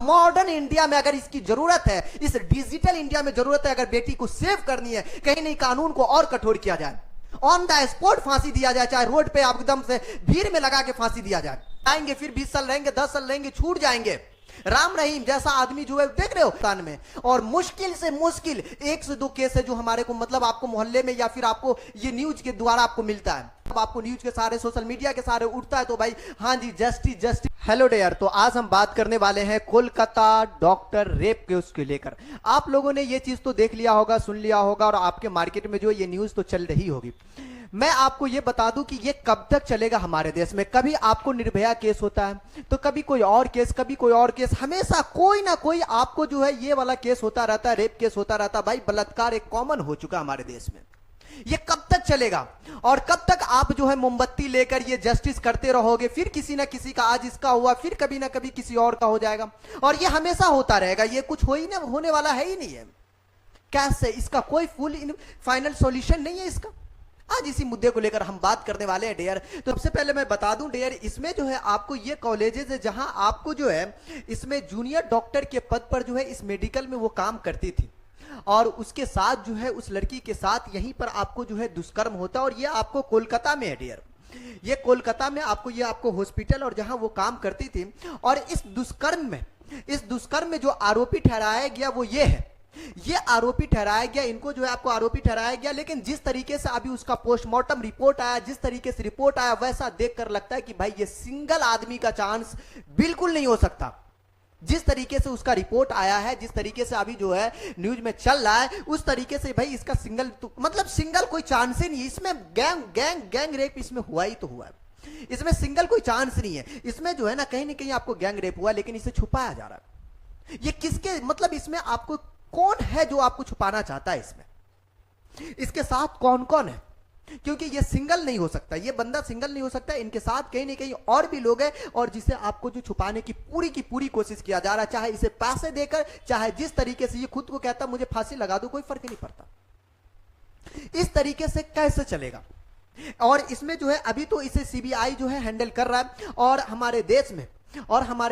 Modern India में अगर इसकी जरूरत है, इस डिजिटल इंडिया में जरूरत है, अगर बेटी को सेव करनी है, कहीं नहीं कानून को और कठोर किया जाए, ऑन द स्पॉट फांसी दिया जाए, चाहे रोड पे आप एकदम से भीड़ में लगा के फांसी दिया जाए। आएंगे फिर 20 साल रहेंगे, 10 साल रहेंगे, छूट जाएंगे। राम रहीम जैसा आदमी जो है देख रहे हो पाकिस्तान में, और मुश्किल से मुश्किल 1 से 2 केस है जो हमारे को मतलब आपको मोहल्ले में या फिर आपको ये न्यूज के द्वारा आपको मिलता है। अब आपको न्यूज के सारे सोशल मीडिया के सारे उठता है तो भाई हाँ जी जस्टिस जस्टिस। हेलो डियर, तो आज हम बात करने वाले हैं कोलकाता डॉक्टर रेप के उसको लेकर। आप लोगों ने ये चीज तो देख लिया होगा, सुन लिया होगा, और आपके मार्केट में जो ये न्यूज तो चल रही होगी। मैं आपको ये बता दूं कि ये कब तक चलेगा हमारे देश में। कभी आपको निर्भया केस होता है तो कभी कोई और केस, कभी कोई और केस, हमेशा कोई ना कोई आपको जो है ये वाला केस होता रहता है, रेप केस होता रहता है। भाई बलात्कार एक कॉमन हो चुका हमारे देश में। ये कब तक चलेगा और कब तक आप जो है मोमबत्ती लेकर ये जस्टिस करते रहोगे? फिर किसी ना किसी का, आज इसका हुआ फिर कभी ना कभी किसी और का हो जाएगा, और ये हमेशा होता रहेगा। ये कुछ हो ही ना, होने वाला है ही नहीं है। कैसे? इसका कोई फुल फाइनल सॉल्यूशन नहीं है इसका। आज इसी मुद्दे को लेकर हम बात करने वाले हैं डियर। तो सबसे पहले मैं बता दूं डियर, इसमें जो है आपको ये कॉलेजेस है जहां आपको जो है इसमें जूनियर डॉक्टर के पद पर जो है इस मेडिकल में वो काम करती थी, और उसके साथ जो है उस लड़की के साथ यहीं पर आपको जो है दुष्कर्म होता है। और ये आपको कोलकाता में है डियर, ये कोलकाता में आपको, ये आपको हॉस्पिटल और जहां वो काम करती थी। और इस दुष्कर्म में जो आरोपी ठहराया गया वो ये है, ये आरोपी ठहराया गया, इनको जो है आपको आरोपी ठहराया गया। लेकिन जिस तरीके से अभी उसका पोस्टमार्टम रिपोर्ट आया, जिस तरीके से रिपोर्ट आया, वैसा देखकर लगता है कि भाई ये सिंगल आदमी का चांस बिल्कुल नहीं हो सकता। जिस तरीके से उसका रिपोर्ट आया है, जिस तरीके से अभी जो है न्यूज में चल रहा है, उस तरीके से भाई इसका सिंगल मतलब सिंगल कोई चांस ही नहीं है। इसमें गैंग रेप इसमें हुआ ही तो हुआ है, इसमें सिंगल कोई चांस नहीं है। इसमें जो है ना कहीं आपको गैंग रेप हुआ, लेकिन इसे छुपाया जा रहा है। ये किसके मतलब इसमें आपको कौन है जो आपको छुपाना चाहता है? इसमें इसके साथ कौन कौन है? क्योंकि ये सिंगल नहीं हो सकता, ये बंदा सिंगल नहीं हो सकता, इनके साथ कहीं ना कहीं और भी लोग हैं, और जिसे आपको जो छुपाने की पूरी कोशिश किया जा रहा है, चाहे इसे पैसे देकर, चाहे जिस तरीके से ये खुद को कहता मुझे फांसी लगा दो, कोई फर्क नहीं पड़ता। इस तरीके से कैसे चलेगा? और इसमें जो है अभी तो इसे सीबीआई जो है हैंडल कर रहा है, और हमारे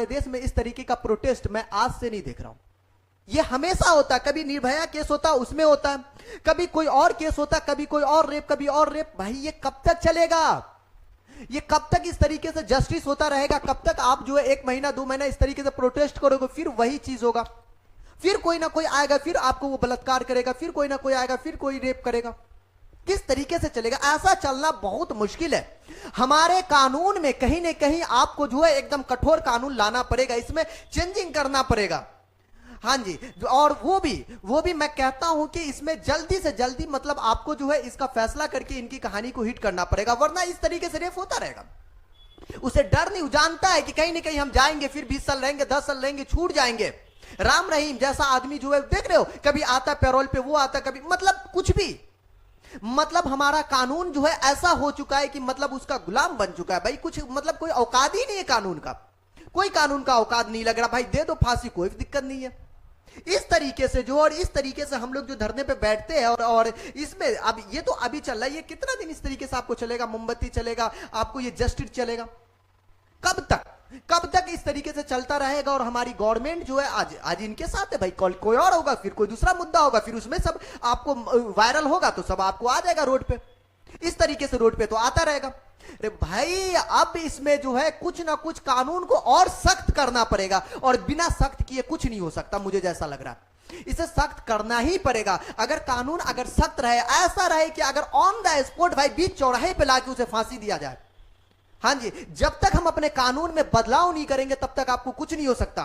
देश में इस तरीके का प्रोटेस्ट मैं आज से नहीं देख रहा हूं। ये हमेशा होता है, कभी निर्भया केस होता है उसमें होता है, कभी कोई और केस होता है, कभी कोई और रेप, कभी और रेप। भाई ये कब तक चलेगा? ये कब तक इस तरीके से जस्टिस होता रहेगा? कब तक आप जो है 1 महीना 2 महीना इस तरीके से प्रोटेस्ट करोगे, फिर वही चीज होगा, फिर कोई ना कोई आएगा, फिर आपको वो बलात्कार करेगा, फिर कोई ना कोई आएगा, फिर कोई रेप करेगा। किस तरीके से चलेगा? ऐसा चलना बहुत मुश्किल है। हमारे कानून में कहीं ना कहीं आपको जो है एकदम कठोर कानून लाना पड़ेगा, इसमें चेंजिंग करना पड़ेगा। हाँ जी, और वो भी मैं कहता हूं कि इसमें जल्दी से जल्दी मतलब आपको जो है इसका फैसला करके इनकी कहानी को हिट करना पड़ेगा, वरना इस तरीके से रेप होता रहेगा। उसे डर नहीं, जानता है कि कहीं ना कहीं हम जाएंगे, फिर 20 साल रहेंगे, 10 साल रहेंगे, छूट जाएंगे। राम रहीम जैसा आदमी जो है देख रहे हो, कभी आता पैरोल पे, वो आता कभी, मतलब कुछ भी, मतलब हमारा कानून जो है ऐसा हो चुका है कि मतलब उसका गुलाम बन चुका है। भाई कुछ मतलब कोई औकात ही नहीं है कानून का, कोई कानून का औकात नहीं लग रहा। भाई दे दो फांसी, कोई दिक्कत नहीं है। इस तरीके से जो, और इस तरीके से हम लोग जो धरने पे बैठते हैं, और इसमें अब ये तो अभी चल रहा है, ये कितना दिन इस तरीके से आपको चलेगा? मोमबत्ती चलेगा, आपको ये जस्टिस चलेगा कब तक इस तरीके से चलता रहेगा? और हमारी गवर्नमेंट जो है आज इनके साथ है भाई, कोई और होगा, फिर कोई दूसरा मुद्दा होगा, फिर उसमें सब आपको वायरल होगा तो सब आपको आ जाएगा रोड पे। इस तरीके से रोड पे तो आता रहेगा। अरे भाई अब इसमें जो है कुछ ना कुछ कानून को और सख्त करना पड़ेगा, और बिना सख्त किए कुछ नहीं हो सकता, मुझे जैसा लग रहा है। इसे सख्त करना ही पड़ेगा। अगर कानून अगर सख्त रहे, ऐसा रहे कि अगर ऑन द स्पॉट भाई बीच चौराहे पे लाके उसे फांसी दिया जाए। हाँ जी, जब तक हम अपने कानून में बदलाव नहीं करेंगे तब तक आपको कुछ नहीं हो सकता।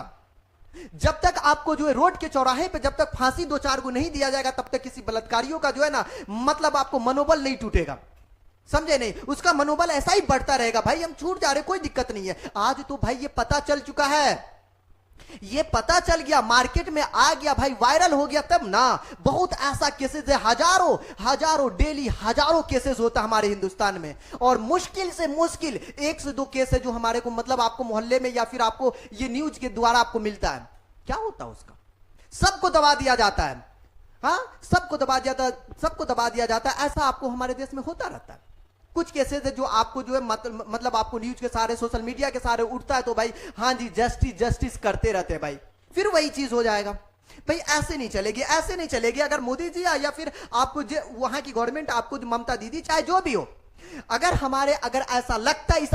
जब तक आपको जो है रोड के चौराहे पे जब तक फांसी 2-4 को नहीं दिया जाएगा, तब तक किसी बलात्कारियों का जो है ना मतलब आपको मनोबल नहीं टूटेगा, समझे नहीं? उसका मनोबल ऐसा ही बढ़ता रहेगा। भाई हम छूट जा रहे, कोई दिक्कत नहीं है। आज तो भाई ये पता चल चुका है, ये पता चल गया, मार्केट में आ गया भाई, वायरल हो गया, तब ना बहुत ऐसा केसेस है, हजारों डेली हजारों केसेस होता है हमारे हिंदुस्तान में, और मुश्किल से मुश्किल 1 से 2 केस है जो हमारे को मतलब आपको मोहल्ले में या फिर आपको ये न्यूज के द्वारा आपको मिलता है। क्या होता है उसका? सबको दबा दिया जाता है। हाँ, सबको दबा दिया जाता है। ऐसा आपको हमारे देश में होता रहता है। कुछ केसेस है जो आपको जो है मतलब आपको न्यूज के सारे सोशल मीडिया के सारे उठता है तो भाई हाँ जी जस्टिस करते रहते हैं भाई। फिर वही चीज हो जाएगा। भाई ऐसे नहीं चलेगी, ऐसे नहीं चलेगी। अगर मोदी जी या फिर आपको वहां की गवर्नमेंट, आपको ममता दीदी, चाहे जो भी हो, अगर ऐसा लगता है इस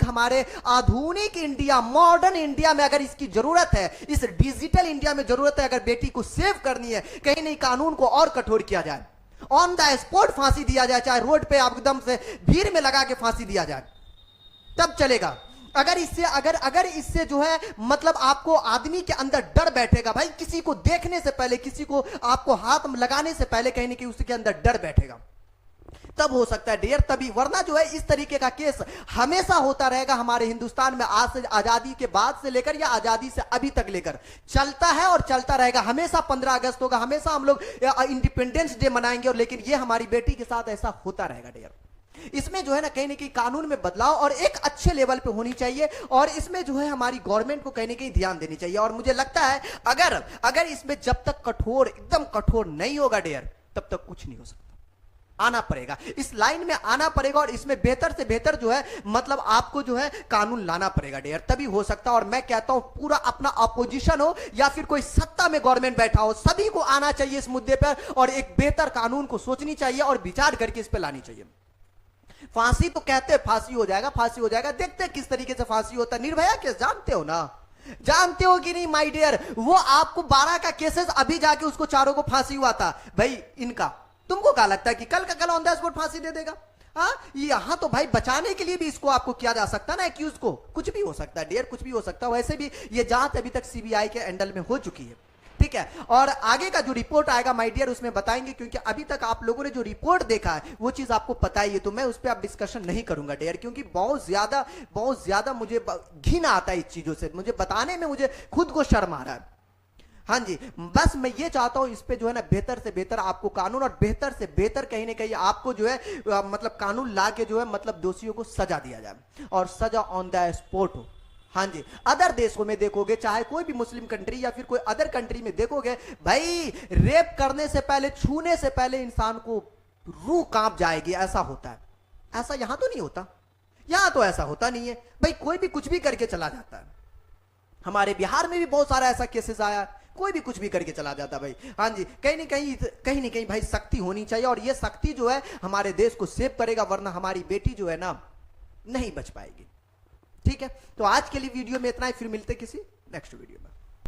हमारे आधुनिक इंडिया, मॉडर्न इंडिया में अगर इसकी जरूरत है, इस डिजिटल इंडिया में जरूरत है, अगर बेटी को सेव करनी है, कहीं नहीं कानून को और कठोर किया जाए, ऑन द स्पॉट फांसी दिया जाए, चाहे रोड पे आप एकदम से भीड़ में लगा के फांसी दिया जाए, तब चलेगा। अगर इससे जो है मतलब आपको आदमी के अंदर डर बैठेगा, भाई किसी को देखने से पहले, किसी को आपको हाथ लगाने से पहले कहीं ना कहीं उसके अंदर डर बैठेगा, तब हो सकता है डियर, तभी। वरना जो है इस तरीके का केस हमेशा होता रहेगा हमारे हिंदुस्तान में, आज से, आजादी के बाद से लेकर या आजादी से अभी तक लेकर चलता है और चलता रहेगा। हमेशा 15 अगस्त होगा, हमेशा हम लोग इंडिपेंडेंस डे मनाएंगे, और लेकिन ये हमारी बेटी के साथ ऐसा होता रहेगा डियर। इसमें जो है ना कहीं ना कहीं कानून में बदलाव और एक अच्छे लेवल पे होनी चाहिए, और इसमें जो है हमारी गवर्नमेंट को कहीं ना कहीं ध्यान देनी चाहिए। और मुझे लगता है अगर इसमें जब तक कठोर, एकदम कठोर नहीं होगा डियर, तब तक कुछ नहीं हो सकता। आना पड़ेगा, इस लाइन में आना पड़ेगा, और इसमें बेहतर से बेहतर जो है मतलब आपको जो है कानून लाना पड़ेगा डियर, तभी हो सकता है। और मैं कहता हूं पूरा अपना अपोजिशन हो या फिर कोई सत्ता में गवर्नमेंट बैठा हो, सभी को आना चाहिए इस मुद्दे पर, और एक बेहतर कानून को सोचनी चाहिए और विचार करके इस पर लानी चाहिए। फांसी तो कहते हैं फांसी हो जाएगा, फांसी हो जाएगा, देखते हैं किस तरीके से फांसी होता है। निर्भया केस जानते हो ना, जानते हो कि नहीं माय डियर? वो आपको 12 का केसेस, अभी जाके उसको चारों को फांसी हुआ था भाई इनका। तुमको क्या लगता है कि कल का कल ऑन द स्पॉट फांसी दे देगा? हाँ, यहां तो भाई बचाने के लिए भी इसको आपको किया जा सकता है ना, एक्यूज को। कुछ भी हो सकता है डियर, कुछ भी हो सकता है। वैसे भी ये जांच अभी तक सीबीआई के हैंडल में हो चुकी है, ठीक है। और आगे का जो रिपोर्ट आएगा माय डियर, उसमें बताएंगे, क्योंकि अभी तक आप लोगों ने जो रिपोर्ट देखा है वो चीज आपको पता ही है, तो मैं उस पर आप डिस्कशन नहीं करूंगा डियर, क्योंकि बहुत ज्यादा मुझे घिन आता है इस चीजों से, मुझे बताने में मुझे खुद को शर्म आ रहा है। हाँ जी, बस मैं ये चाहता हूं इस पे जो है ना बेहतर से बेहतर आपको कानून, और बेहतर से बेहतर कहीं ना कहीं आपको जो है मतलब कानून ला के जो है मतलब दोषियों को सजा दिया जाए, और सजा ऑन द स्पॉट हो। हाँ जी, अदर देशों में देखोगे, चाहे कोई भी मुस्लिम कंट्री या फिर कोई अदर कंट्री में देखोगे, भाई रेप करने से पहले, छूने से पहले इंसान को रूह कांप जाएगी, ऐसा होता है। ऐसा यहां तो नहीं होता, यहां तो ऐसा होता नहीं है भाई, कोई भी कुछ भी करके चला जाता है। हमारे बिहार में भी बहुत सारा ऐसा केसेस आया, कोई भी कुछ भी करके चला जाता भाई। हाँ जी, कहीं ना कहीं भाई शक्ति होनी चाहिए, और ये शक्ति जो है हमारे देश को सेव करेगा, वरना हमारी बेटी जो है ना नहीं बच पाएगी। ठीक है, तो आज के लिए वीडियो में इतना ही, फिर मिलते किसी नेक्स्ट वीडियो में।